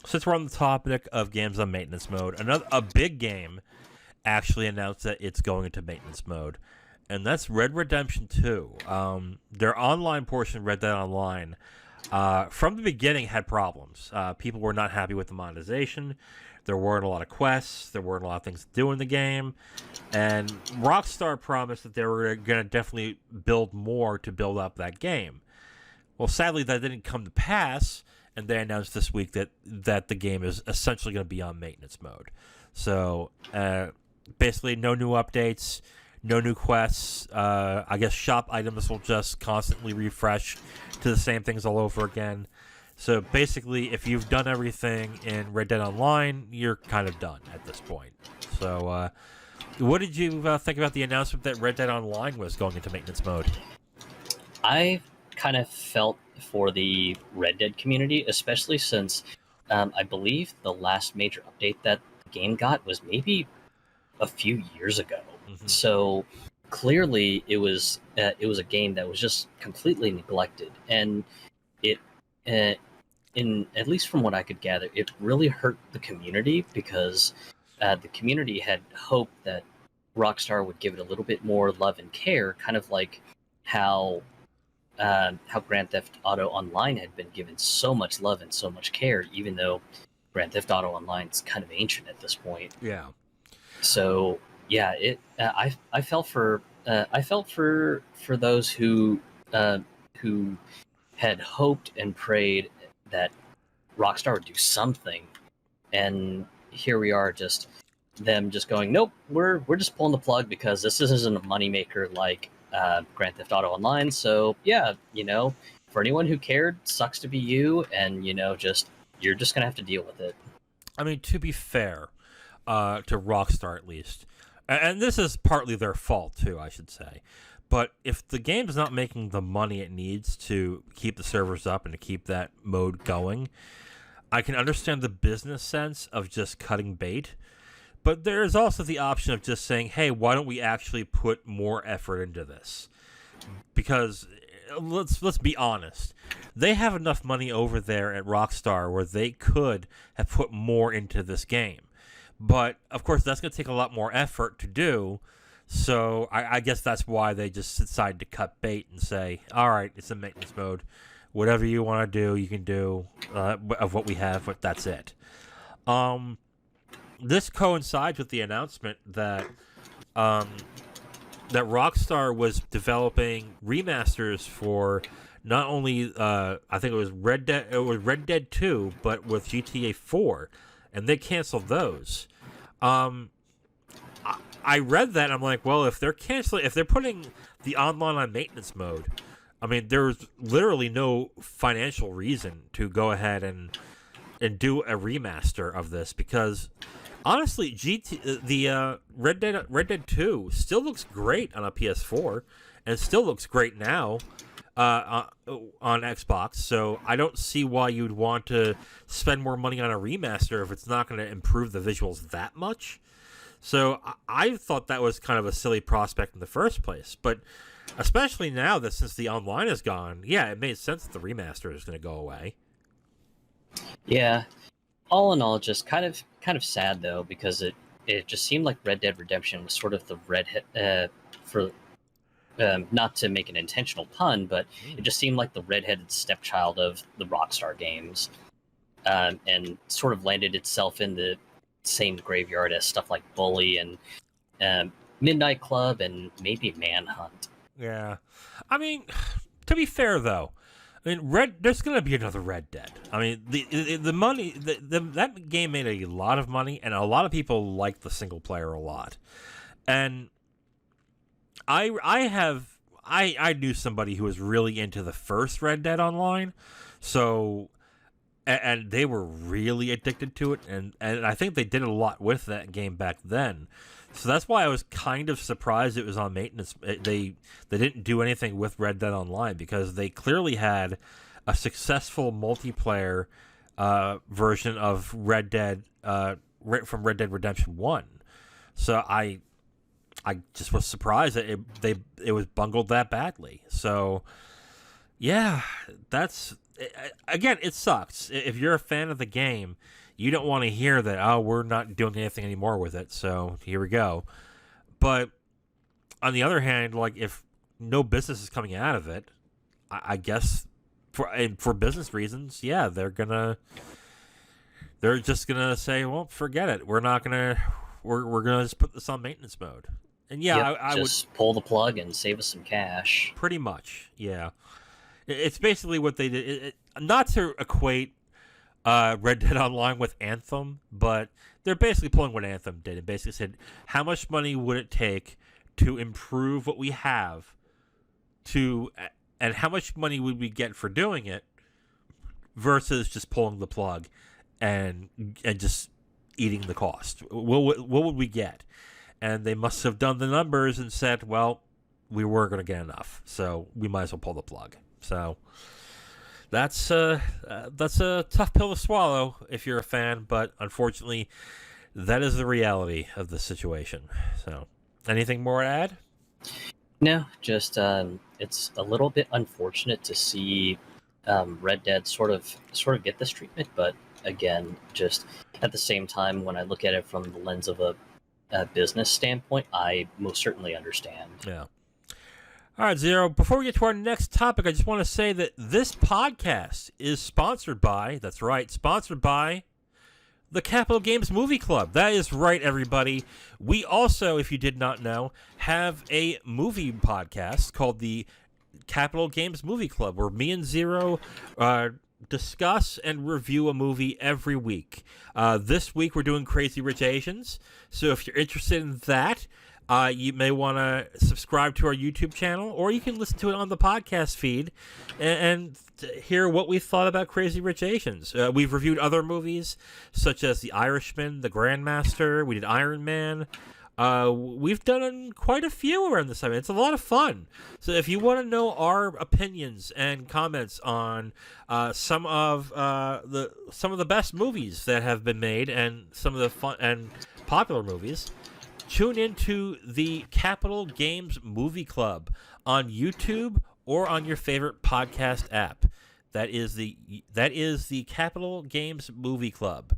Since we're on the topic of games on maintenance mode, a big game actually announced that it's going into maintenance mode, and that's Red Redemption 2. Their online portion, Red Dead Online, from the beginning had problems. People were not happy with the monetization. There weren't a lot of quests. There weren't a lot of things to do in the game. And Rockstar promised that they were going to definitely build more to build up that game. Well, sadly, that didn't come to pass, and they announced this week that the game is essentially going to be on maintenance mode. So, basically, no new updates, no new quests. I guess shop items will just constantly refresh to the same things all over again. So basically, if you've done everything in Red Dead Online, you're kind of done at this point. So, what did you think about the announcement that Red Dead Online was going into maintenance mode? I kind of felt for the Red Dead community, especially since I believe the last major update that the game got was maybe a few years ago. Mm-hmm. So clearly, it was a game that was just completely neglected, and it. In at least from what I could gather, it really hurt the community because the community had hoped that Rockstar would give it a little bit more love and care, kind of like how Grand Theft Auto Online had been given so much love and so much care, even though Grand Theft Auto Online is kind of ancient at this point. Yeah. So yeah, I felt for those who had hoped and prayed that Rockstar would do something, and here we are, just going, nope, we're just pulling the plug because this isn't a moneymaker like Grand Theft Auto Online. So yeah, for anyone who cared, sucks to be you, and you're just gonna have to deal with it. I mean, to be fair, to Rockstar at least, and this is partly their fault too, I should say. But if the game is not making the money it needs to keep the servers up and to keep that mode going, I can understand the business sense of just cutting bait. But there is also the option of just saying, hey, why don't we actually put more effort into this? Because let's be honest. They have enough money over there at Rockstar where they could have put more into this game. But, of course, that's going to take a lot more effort to do. So I guess that's why they just decided to cut bait and say, all right, it's in maintenance mode. Whatever you want to do, you can do of what we have, but that's it. This coincides with the announcement that that Rockstar was developing remasters for not only I think it was Red Dead 2, but with GTA 4, and they canceled those. I read that and I'm like, well, if they're putting the online on maintenance mode, I mean, there's literally no financial reason to go ahead and do a remaster of this because honestly, Red Dead 2 still looks great on a PS4 and still looks great now on Xbox. So I don't see why you'd want to spend more money on a remaster if it's not going to improve the visuals that much. So I thought that was kind of a silly prospect in the first place. But especially now that since the online is gone, yeah, it made sense that the remaster is going to go away. Yeah. All in all, just kind of sad though, because it just seemed like Red Dead Redemption was sort of the redhead for not to make an intentional pun, but it just seemed like the redheaded stepchild of the Rockstar games, and sort of landed itself in the same graveyard as stuff like Bully and Midnight Club and maybe Manhunt. Yeah, I mean, to be fair though, I mean, there's going to be another Red Dead. I mean, the money that game made a lot of money, and a lot of people like the single player a lot. And I knew somebody who was really into the first Red Dead Online, so. And they were really addicted to it, and I think they did a lot with that game back then. So that's why I was kind of surprised it was on maintenance. They didn't do anything with Red Dead Online because they clearly had a successful multiplayer version of Red Dead from Red Dead Redemption 1. So I just was surprised that it was bungled that badly. So yeah, that's again, it sucks. If you're a fan of the game, you don't want to hear that, oh, we're not doing anything anymore with it, so here we go. But on the other hand, like, if no business is coming out of it, I guess for business reasons, yeah, they're just gonna say, well, forget it. We're gonna just put this on maintenance mode. And yeah, Yep, I would just pull the plug and save us some cash. pretty much, yeah. It's basically what they did. Not to equate Red Dead Online with Anthem, but they're basically pulling what Anthem did and basically said, how much money would it take to improve what we have and how much money would we get for doing it versus just pulling the plug and just eating the cost. What would we get? And they must have done the numbers and said, well, we weren't going to get enough, so we might as well pull the plug. So that's a tough pill to swallow if you're a fan, but unfortunately, that is the reality of the situation. So, anything more to add? No, just it's a little bit unfortunate to see Red Dead sort of get this treatment, but again, just at the same time, when I look at it from the lens of a business standpoint, I most certainly understand. Yeah. All right, Zero. Before we get to our next topic, I just want to say that this podcast is sponsored by, that's right, sponsored by the Capital Games Movie Club. That is right, everybody. We also, if you did not know, have a movie podcast called the Capital Games Movie Club, where me and Zero discuss and review a movie every week. This week we're doing Crazy Rich Asians, so if you're interested in that, you may want to subscribe to our YouTube channel, or you can listen to it on the podcast feed and hear what we thought about Crazy Rich Asians. We've reviewed other movies, such as The Irishman, The Grandmaster, we did Iron Man. We've done quite a few around this time. It's a lot of fun. So if you want to know our opinions and comments on some of the best movies that have been made and some of the fun and popular movies, tune into the Capital Games Movie Club on YouTube or on your favorite podcast app. That is the Capital Games Movie Club.